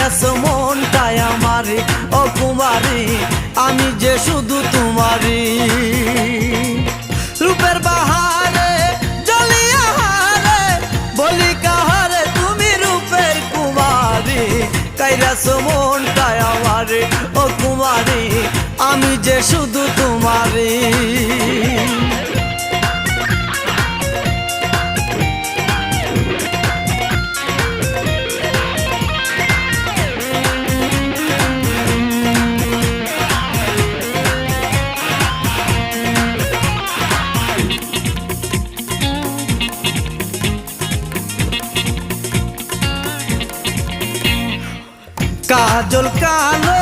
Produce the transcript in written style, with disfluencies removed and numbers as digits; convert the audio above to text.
কাইরাছো মনটাই আমারে ও কুমারী আমি যে শুধু তোমারই রূপের বাহারে জ্বলিয়া হারে বলি কাহারে তুমি রূপের কুমারী কাইরাছো মনটাই আমারে ও কুমারী আমি যে শুধু তোমারই কাজল কালো